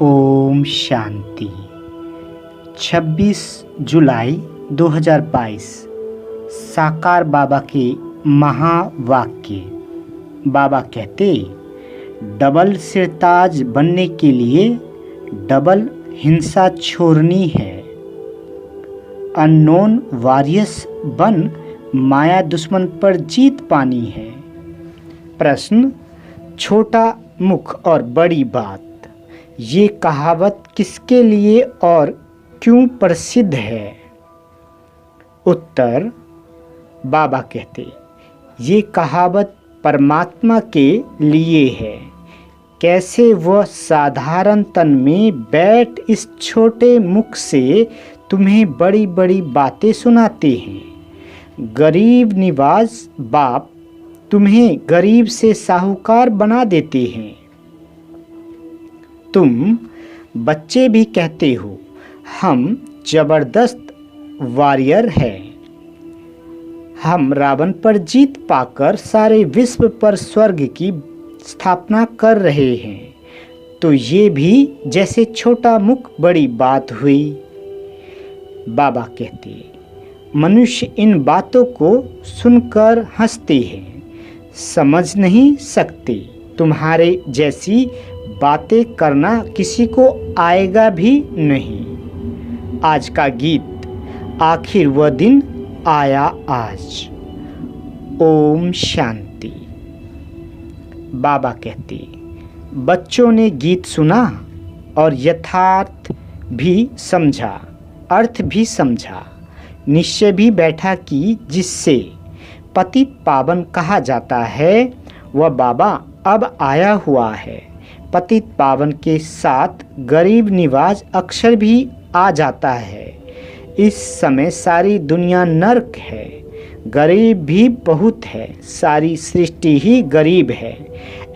ओम शांति। 26 जुलाई 2022 साकार बाबा के महावाक्य। बाबा कहते, डबल सिरताज बनने के लिए डबल हिंसा छोड़नी है। अननोन वॉरियर्स बन माया दुश्मन पर जीत पानी है। प्रश्न, छोटा मुख और बड़ी बात, ये कहावत किसके लिए और क्यों प्रसिद्ध है? उत्तर, बाबा कहते, ये कहावत परमात्मा के लिए है। कैसे वह साधारण तन में बैठ इस छोटे मुख से तुम्हें बड़ी बड़ी बातें सुनाते हैं। गरीब निवाज बाप तुम्हें गरीब से साहूकार बना देते हैं। तुम बच्चे भी कहते हो, हम जबरदस्त वॉरियर हैं। हम रावण पर जीत पाकर सारे विश्व पर स्वर्ग की स्थापना कर रहे हैं। तो ये भी जैसे छोटा मुख बड़ी बात हुई। बाबा कहते, मनुष्य इन बातों को सुनकर हंसते हैं, समझ नहीं सकते। तुम्हारे जैसी बातें करना किसी को आएगा भी नहीं। आज का गीत, आखिर वह दिन आया आज। ओम शांति। बाबा कहते, बच्चों ने गीत सुना और यथार्थ भी समझा, अर्थ भी समझा, निश्चय भी बैठा कि जिससे पतित पावन कहा जाता है वह बाबा अब आया हुआ है। पतित पावन के साथ गरीब निवाज अक्षर भी आ जाता है। इस समय सारी दुनिया नरक है, गरीब भी बहुत है, सारी सृष्टि ही गरीब है।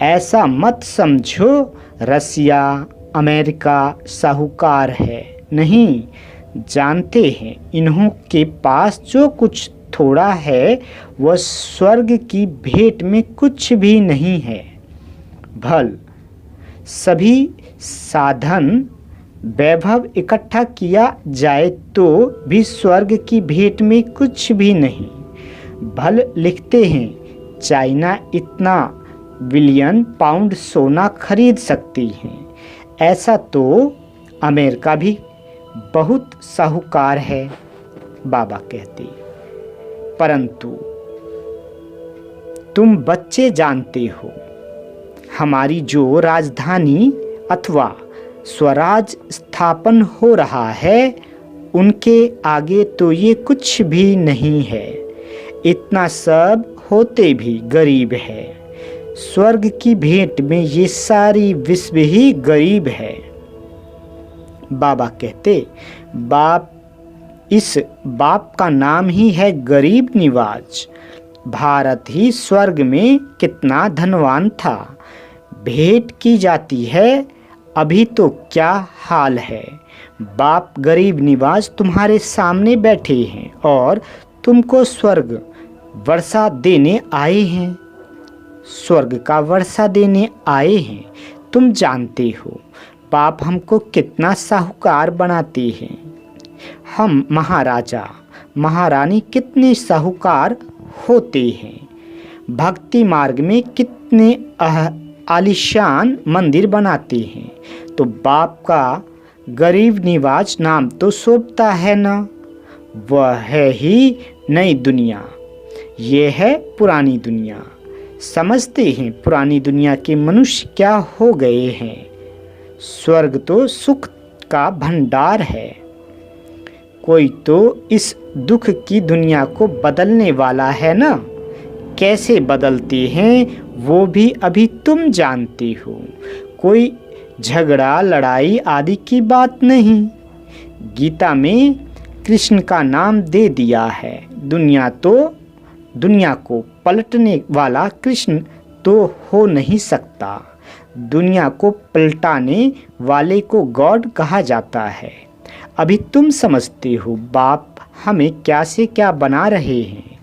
ऐसा मत समझो रसिया अमेरिका साहूकार है। नहीं, जानते हैं इन्हों के पास जो कुछ थोड़ा है वह स्वर्ग की भेंट में कुछ भी नहीं है। भल सभी साधन वैभव इकट्ठा किया जाए तो भी स्वर्ग की भेंट में कुछ भी नहीं। भल लिखते हैं चाइना इतना बिलियन पाउंड सोना खरीद सकती है। ऐसा तो अमेरिका भी बहुत साहूकार है। बाबा कहते, परंतु तुम बच्चे जानते हो, हमारी जो राजधानी अथवा स्वराज स्थापन हो रहा है उनके आगे तो ये कुछ भी नहीं है। इतना सब होते भी गरीब है। स्वर्ग की भेंट में ये सारी विश्व ही गरीब है। बाबा कहते, इस बाप का नाम ही है गरीब निवाज। भारत ही स्वर्ग में कितना धनवान था। भेंट की जाती है, अभी तो क्या हाल है। बाप गरीब निवाज तुम्हारे सामने बैठे हैं और तुमको स्वर्ग वर्षा देने आए हैं। स्वर्ग का वर्षा देने आए हैं। तुम जानते हो बाप हमको कितना साहूकार बनाते हैं। हम महाराजा महारानी कितने साहूकार होते हैं। भक्ति मार्ग में कितने आलीशान मंदिर बनाते हैं। तो बाप का गरीब निवाज नाम तो शोभता है ना। वह है ही नई दुनिया, ये है पुरानी दुनिया। समझते हैं पुरानी दुनिया के मनुष्य क्या हो गए हैं। स्वर्ग तो सुख का भंडार है। कोई तो इस दुख की दुनिया को बदलने वाला है ना। कैसे बदलते हैं वो भी अभी तुम जानते हो। कोई झगड़ा लड़ाई आदि की बात नहीं। गीता में कृष्ण का नाम दे दिया है। दुनिया को पलटने वाला कृष्ण तो हो नहीं सकता। दुनिया को पलटाने वाले को गॉड कहा जाता है। अभी तुम समझते हो बाप हमें क्या से क्या बना रहे हैं।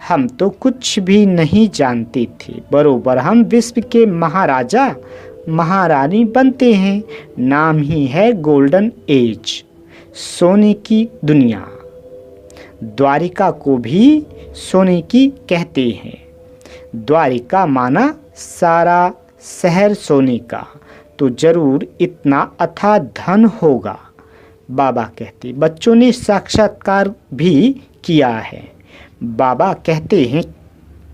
हम तो कुछ भी नहीं जानते थे। बरोबर हम विश्व के महाराजा महारानी बनते हैं। नाम ही है गोल्डन एज, सोने की दुनिया। द्वारिका को भी सोने की कहते हैं। द्वारिका माना सारा शहर सोने का, तो जरूर इतना अथाह धन होगा। बाबा कहते, बच्चों ने साक्षात्कार भी किया है। बाबा कहते हैं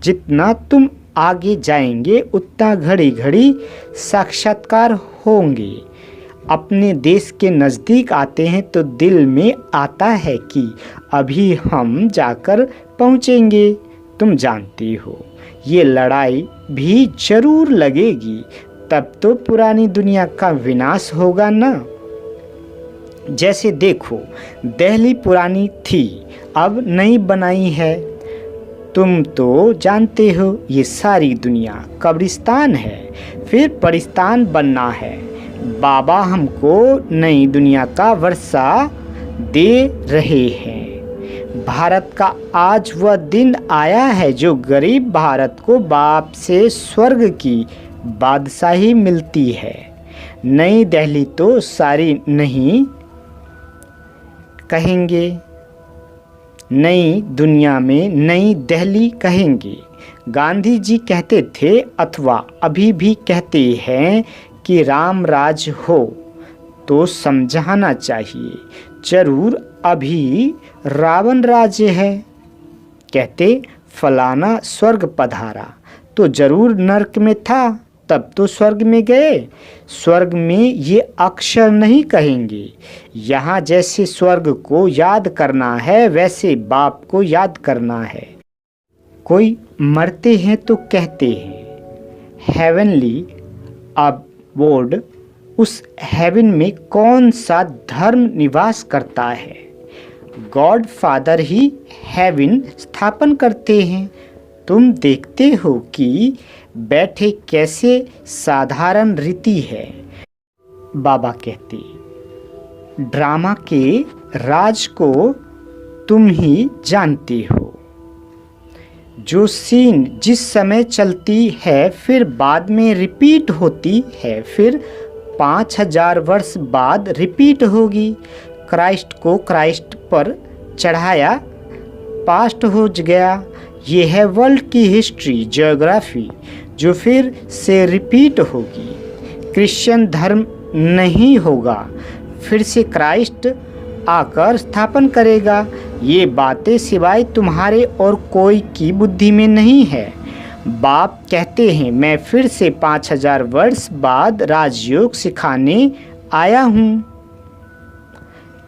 जितना तुम आगे जाएंगे उतना घड़ी घड़ी साक्षात्कार होंगे। अपने देश के नज़दीक आते हैं तो दिल में आता है कि अभी हम जाकर पहुँचेंगे। तुम जानती हो ये लड़ाई भी जरूर लगेगी, तब तो पुरानी दुनिया का विनाश होगा ना। जैसे देखो, दिल्ली पुरानी थी, अब नई बनाई है। तुम तो जानते हो ये सारी दुनिया कब्रिस्तान है, फिर परिस्तान बनना है। बाबा हमको नई दुनिया का वर्षा दे रहे हैं। भारत का आज वह दिन आया है जो गरीब भारत को बाप से स्वर्ग की बादशाही मिलती है। नई दिल्ली तो सारी नहीं कहेंगे, नई दुनिया में नई दिल्ली कहेंगे। गांधी जी कहते थे, अथवा अभी भी कहते हैं कि राम राज हो तो समझाना चाहिए, जरूर अभी रावण राज्य है। कहते फलाना स्वर्ग पधारा तो जरूर नरक में था, तब तो स्वर्ग में गए। स्वर्ग में ये अक्षर नहीं कहेंगे। यहाँ जैसे स्वर्ग को याद करना है वैसे बाप को याद करना है। कोई मरते हैं तो कहते हैं हेवनली अबोर्ड, उस हेवन में कौन सा धर्म निवास करता है? गॉड फादर ही हेवन स्थापन करते हैं। तुम देखते हो कि बैठे कैसे साधारण रीति है। बाबा कहते, ड्रामा के राज को तुम ही जानते हो। जो सीन जिस समय चलती है फिर बाद में रिपीट होती है, फिर 5000 वर्ष बाद रिपीट होगी। क्राइस्ट को क्राइस्ट पर चढ़ाया, पास्ट हो गया। ये है वर्ल्ड की हिस्ट्री, ज्योग्राफी, जो फिर से रिपीट होगी। क्रिश्चियन धर्म नहीं होगा, फिर से क्राइस्ट आकर स्थापन करेगा। ये बातें सिवाय तुम्हारे और कोई की बुद्धि में नहीं है। बाप कहते हैं मैं फिर से 5000 वर्ष बाद राजयोग सिखाने आया हूँ।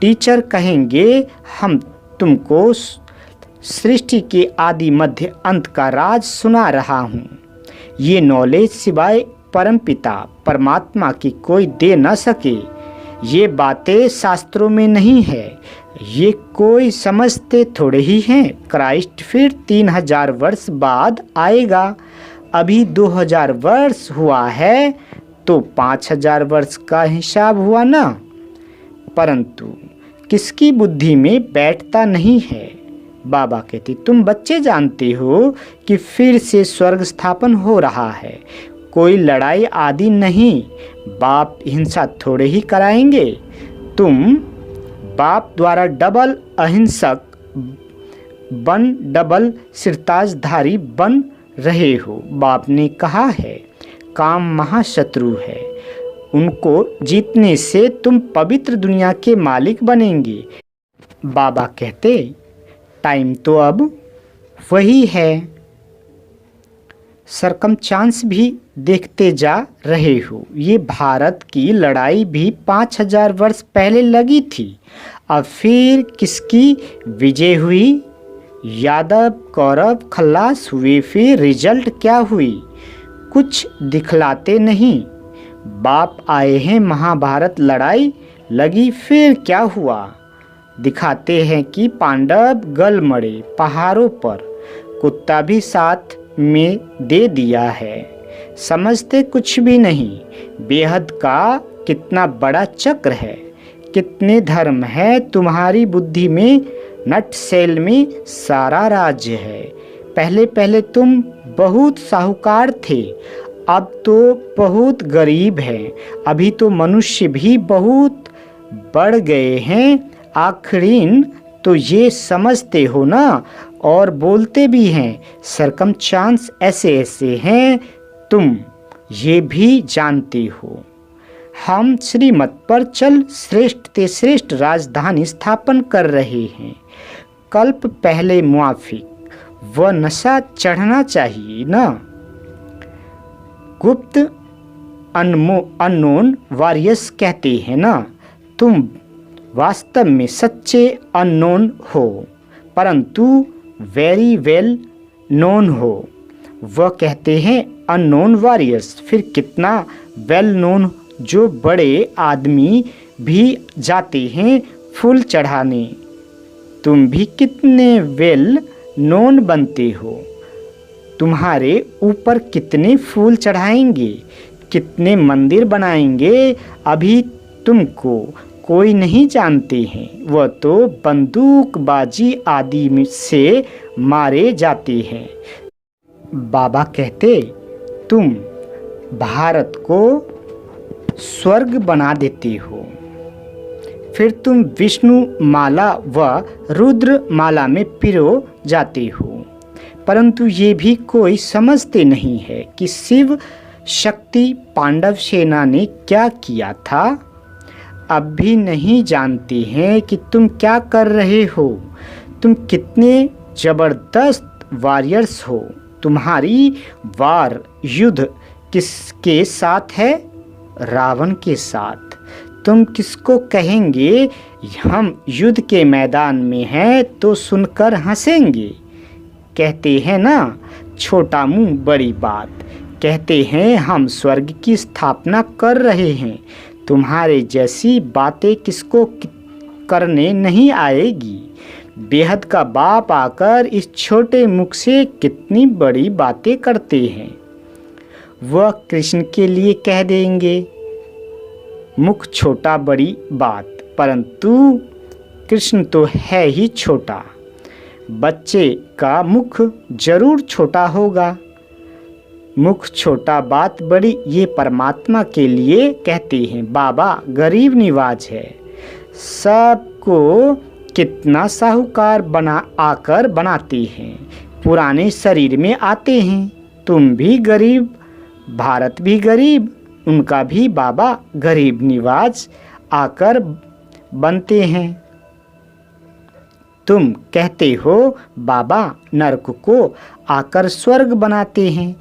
टीचर कहेंगे हम तुमको सृष्टि के आदि मध्य अंत का राज सुना रहा हूँ। ये नॉलेज सिवाय परमपिता परमात्मा की कोई दे न सके। ये बातें शास्त्रों में नहीं है, ये कोई समझते थोड़े ही हैं। क्राइस्ट फिर 3000 वर्ष बाद आएगा। अभी 2000 वर्ष हुआ है तो 5000 वर्ष का हिसाब हुआ ना। परंतु किसकी बुद्धि में बैठता नहीं है। बाबा कहते तुम बच्चे जानते हो कि फिर से स्वर्ग स्थापन हो रहा है, कोई लड़ाई आदि नहीं। बाप हिंसा थोड़े ही कराएंगे। तुम बाप द्वारा डबल अहिंसक बन डबल सिरताजधारी बन रहे हो। बाप ने कहा है काम महाशत्रु है, उनको जीतने से तुम पवित्र दुनिया के मालिक बनेंगे। बाबा कहते टाइम तो अब वही है। सरकमचांस भी देखते जा रहे हो। ये भारत की लड़ाई भी 5000 वर्ष पहले लगी थी। अब फिर किसकी विजय हुई? यादव कौरव खल्लास हुए। फिर रिजल्ट क्या हुई? कुछ दिखलाते नहीं। बाप आए हैं, महाभारत लड़ाई लगी, फिर क्या हुआ? दिखाते हैं कि पांडव गल मरे पहाड़ों पर, कुत्ता भी साथ में दे दिया है। समझते कुछ भी नहीं। बेहद का कितना बड़ा चक्र है, कितने धर्म है तुम्हारी बुद्धि में। नट सेल में सारा राज्य है। पहले पहले तुम बहुत साहूकार थे, अब तो बहुत गरीब हैं, अभी तो मनुष्य भी बहुत बढ़ गए हैं। आखिरीन तो ये समझते हो ना, और बोलते भी हैं। सरकमस्टांस ऐसे ऐसे हैं, तुम ये भी जानते हो। हम श्रीमत पर चल श्रेष्ठ ते श्रेष्ठ राजधानी स्थापन कर रहे हैं। कल्प पहले मुआफिक वह नशा चढ़ना चाहिए ना। गुप्त अननोन वॉरियर्स कहते हैं ना, तुम वास्तव में सच्चे अननोन हो, परंतु वेरी वेल नोन हो। वह कहते हैं अननोन वॉरियर्स, फिर कितना वेल नोन, जो बड़े आदमी भी जाते हैं फूल चढ़ाने। तुम भी कितने वेल नोन बनते हो। तुम्हारे ऊपर कितने फूल चढ़ाएंगे, कितने मंदिर बनाएंगे, अभी तुमको कोई नहीं जानते हैं। वह तो बंदूकबाजी आदि से मारे जाते हैं। बाबा कहते, तुम भारत को स्वर्ग बना देते हो, फिर तुम विष्णु माला व रुद्र माला में पिरो जाते हो। परंतु ये भी कोई समझते नहीं है कि शिव शक्ति पांडव सेना ने क्या किया था। अब भी नहीं जानते हैं कि तुम क्या कर रहे हो। तुम कितने जबरदस्त वॉरियर्स हो। तुम्हारी वार युद्ध किसके साथ है? रावण के साथ। तुम किसको कहेंगे हम युद्ध के मैदान में हैं तो सुनकर हंसेंगे। कहते हैं ना, छोटा मुंह बड़ी बात। कहते हैं हम स्वर्ग की स्थापना कर रहे हैं। तुम्हारे जैसी बातें किसको करने नहीं आएगी। बेहद का बाप आकर इस छोटे मुख से कितनी बड़ी बातें करते हैं। वह कृष्ण के लिए कह देंगे मुख छोटा बड़ी बात, परंतु कृष्ण तो है ही छोटा। बच्चे का मुख जरूर छोटा होगा। मुख छोटा बात बड़ी, ये परमात्मा के लिए कहते हैं। बाबा गरीब निवाज है, सबको कितना साहूकार आकर बनाते हैं। पुराने शरीर में आते हैं। तुम भी गरीब, भारत भी गरीब, उनका भी बाबा गरीब निवाज आकर बनते हैं। तुम कहते हो बाबा नरक को आकर स्वर्ग बनाते हैं।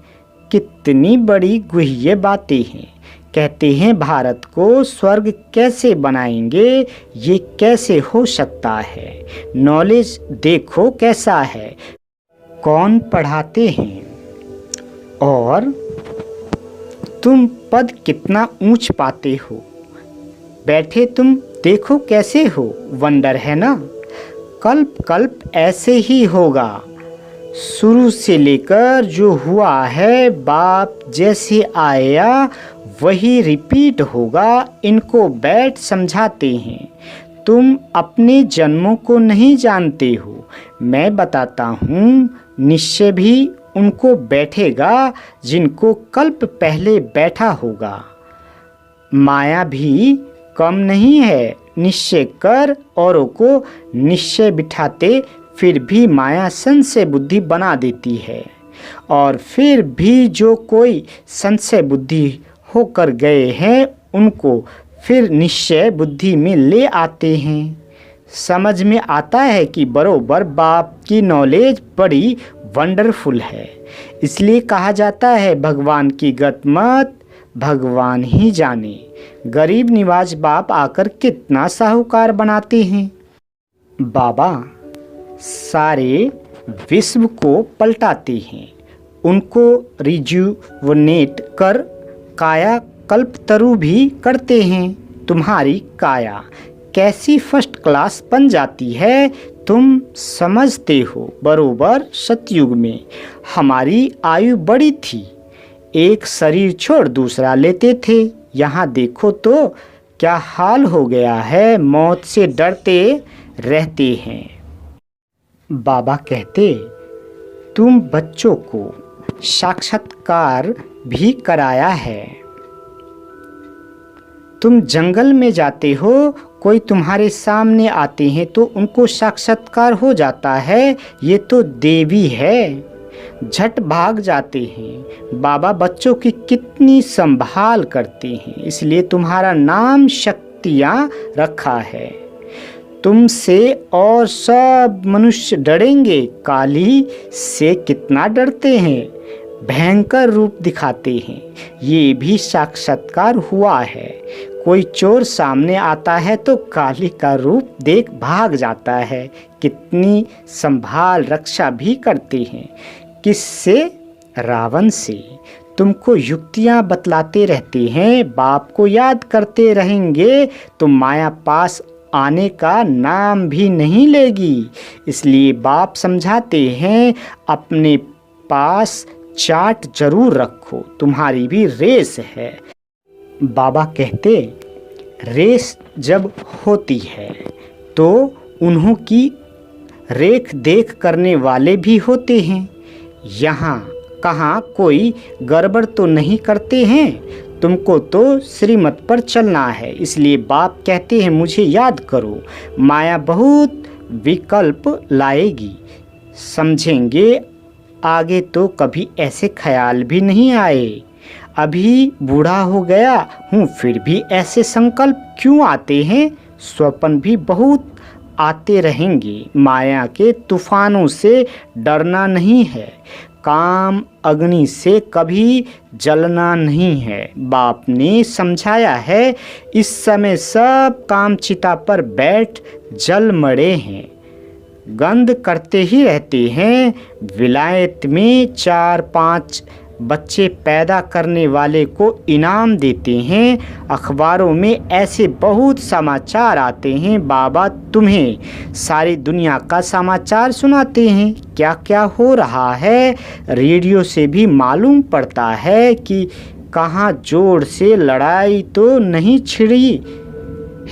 कितनी बड़ी गुह्य बातें हैं। कहते हैं भारत को स्वर्ग कैसे बनाएंगे, ये कैसे हो सकता है। नॉलेज देखो कैसा है, कौन पढ़ाते हैं, और तुम पद कितना ऊंच पाते हो। बैठे तुम देखो कैसे हो। वंडर है ना। कल्प कल्प ऐसे ही होगा। शुरू से लेकर जो हुआ है, बाप जैसे आया वही रिपीट होगा। इनको बैठ समझाते हैं। तुम अपने जन्मों को नहीं जानते हो। मैं बताता हूँ, निश्चय भी उनको बैठेगा जिनको कल्प पहले बैठा होगा। माया भी कम नहीं है। निश्चय कर औरों को निश्चय बिठाते, फिर भी माया संशय बुद्धि बना देती है। और फिर भी जो कोई संशय बुद्धि होकर गए हैं, उनको फिर निश्चय बुद्धि में ले आते हैं। समझ में आता है कि बरोबर बाप की नॉलेज बड़ी वंडरफुल है। इसलिए कहा जाता है भगवान की गत मत भगवान ही जाने। गरीब निवाज बाप आकर कितना साहूकार बनाते हैं। बाबा सारे विश्व को पलटाते हैं। उनको रिजुवनेट कर काया कल्पतरु भी करते हैं। तुम्हारी काया कैसी फर्स्ट क्लास बन जाती है, तुम समझते हो। बरोबर सतयुग में हमारी आयु बड़ी थी, एक शरीर छोड़ दूसरा लेते थे। यहाँ देखो तो क्या हाल हो गया है, मौत से डरते रहते हैं। बाबा कहते, तुम बच्चों को साक्षात्कार भी कराया है। तुम जंगल में जाते हो, कोई तुम्हारे सामने आते हैं तो उनको साक्षात्कार हो जाता है, ये तो देवी है, झट भाग जाते हैं। बाबा बच्चों की कितनी संभाल करते हैं, इसलिए तुम्हारा नाम शक्तियाँ रखा है। तुमसे और सब मनुष्य डरेंगे, काली से कितना डरते हैं, भयंकर रूप दिखाते हैं, ये भी साक्षात्कार हुआ है। कोई चोर सामने आता है तो काली का रूप देख भाग जाता है, कितनी संभाल रक्षा भी करते हैं। किससे? रावण से। तुमको युक्तियाँ बतलाते रहते हैं, बाप को याद करते रहेंगे तो माया पास आने का नाम भी नहीं लेगी। इसलिए बाप समझाते हैं, अपने पास चाट जरूर रखो, तुम्हारी भी रेस है। बाबा कहते, रेस जब होती है तो उन्हों की रेख देख करने वाले भी होते हैं। यहाँ कहाँ कोई गड़बड़ तो नहीं करते हैं, तुमको तो श्रीमत पर चलना है। इसलिए बाप कहते हैं, मुझे याद करो, माया बहुत विकल्प लाएगी, समझेंगे आगे तो कभी ऐसे ख्याल भी नहीं आए। अभी बूढ़ा हो गया हूँ फिर भी ऐसे संकल्प क्यों आते हैं? स्वप्न भी बहुत आते रहेंगे। माया के तूफानों से डरना नहीं है, काम अग्नि से कभी जलना नहीं है। बाप ने समझाया है, इस समय सब काम चिता पर बैठ जल मरे हैं, गंध करते ही रहते हैं। विलायत में 4-5 बच्चे पैदा करने वाले को इनाम देते हैं। अखबारों में ऐसे बहुत समाचार आते हैं, बाबा तुम्हें सारी दुनिया का समाचार सुनाते हैं, क्या क्या हो रहा है। रेडियो से भी मालूम पड़ता है कि कहाँ जोर से लड़ाई तो नहीं छिड़ी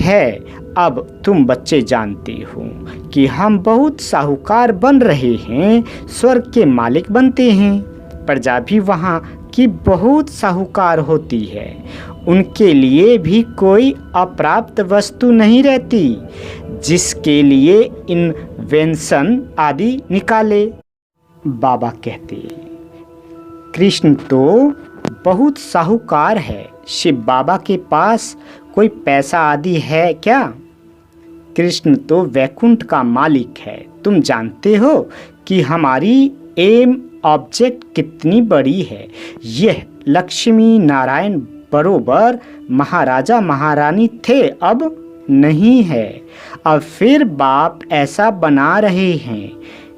है। अब तुम बच्चे जानते हो कि हम बहुत साहूकार बन रहे हैं, स्वर्ग के मालिक बनते हैं। प्रजा भी वहाँ की बहुत साहूकार होती है, उनके लिए भी कोई अप्राप्त वस्तु नहीं रहती जिसके लिए इन्वेंशन आदि निकाले। बाबा कहते, कृष्ण तो बहुत साहूकार है, शिव बाबा के पास कोई पैसा आदि है क्या? कृष्ण तो वैकुंठ का मालिक है। तुम जानते हो कि हमारी एम ऑब्जेक्ट कितनी बड़ी है। यह लक्ष्मी नारायण बरोबर महाराजा महारानी थे, अब नहीं है। अब फिर बाप ऐसा बना रहे हैं।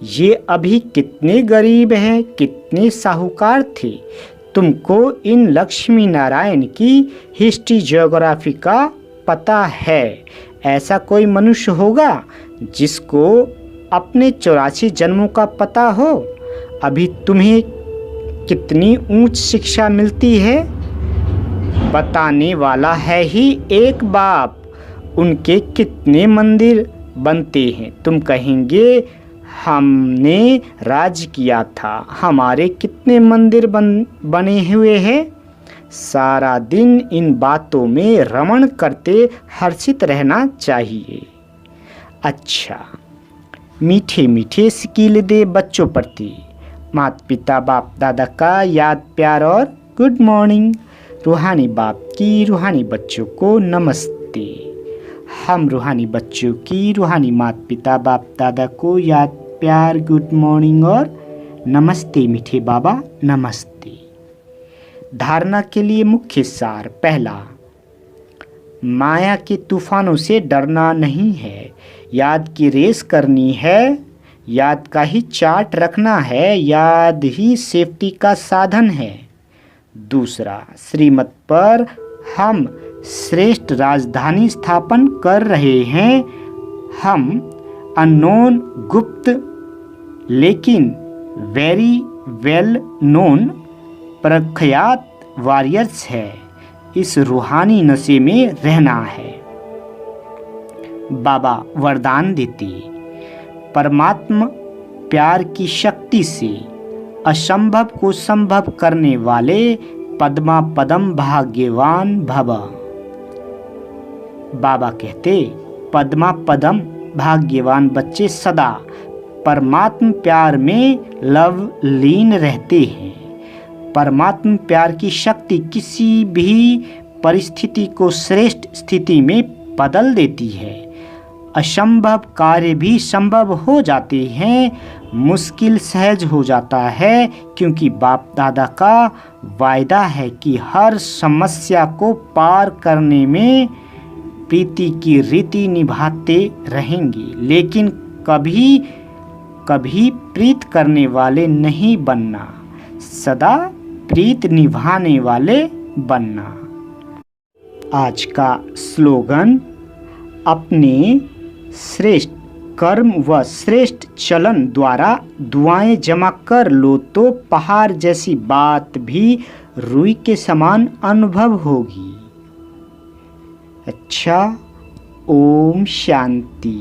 ये अभी कितने गरीब हैं, कितने साहूकार थे। तुमको इन लक्ष्मी नारायण की हिस्ट्री ज्योग्राफी का पता है। ऐसा कोई मनुष्य होगा जिसको अपने 84 जन्मों का पता हो? अभी तुम्हें कितनी ऊंच शिक्षा मिलती है, बताने वाला है ही एक बाप। उनके कितने मंदिर बनते हैं। तुम कहेंगे हमने राज किया था, हमारे कितने मंदिर बने हुए हैं। सारा दिन इन बातों में रमण करते हर्षित रहना चाहिए। अच्छा, मीठे मीठे स्किल दे बच्चों प्रति माता पिता बाप दादा का याद प्यार और गुड मॉर्निंग। रूहानी बाप की रूहानी बच्चों को नमस्ते। हम रूहानी बच्चों की रूहानी माता पिता बाप दादा को याद प्यार गुड मॉर्निंग और नमस्ते मीठे बाबा नमस्ते। धारणा के लिए मुख्य सार। पहला, माया के तूफानों से डरना नहीं है, याद की रेस करनी है, याद का ही चार्ट रखना है, याद ही सेफ्टी का साधन है। दूसरा, श्रीमत पर हम श्रेष्ठ राजधानी स्थापन कर रहे हैं। हम अननोन गुप्त लेकिन वेरी वेल नोन प्रख्यात वॉरियर्स है। इस रूहानी नशे में रहना है। बाबा वरदान देते, परमात्मा प्यार की शक्ति से असंभव को संभव करने वाले पद्मा पदम भाग्यवान भव। बाबा कहते पद्मा पदम भाग्यवान बच्चे सदा परमात्म प्यार में लवलीन रहते हैं। परमात्म प्यार की शक्ति किसी भी परिस्थिति को श्रेष्ठ स्थिति में बदल देती है। असंभव कार्य भी संभव हो जाते हैं, मुश्किल सहज हो जाता है, क्योंकि बाप दादा का वायदा है कि हर समस्या को पार करने में प्रीति की रीति निभाते रहेंगे, लेकिन कभी कभी प्रीत करने वाले नहीं बनना, सदा प्रीत निभाने वाले बनना। आज का स्लोगन, अपने श्रेष्ठ कर्म व श्रेष्ठ चलन द्वारा दुआएं जमा कर लो तो पहाड़ जैसी बात भी रुई के समान अनुभव होगी। अच्छा, ओम शांति।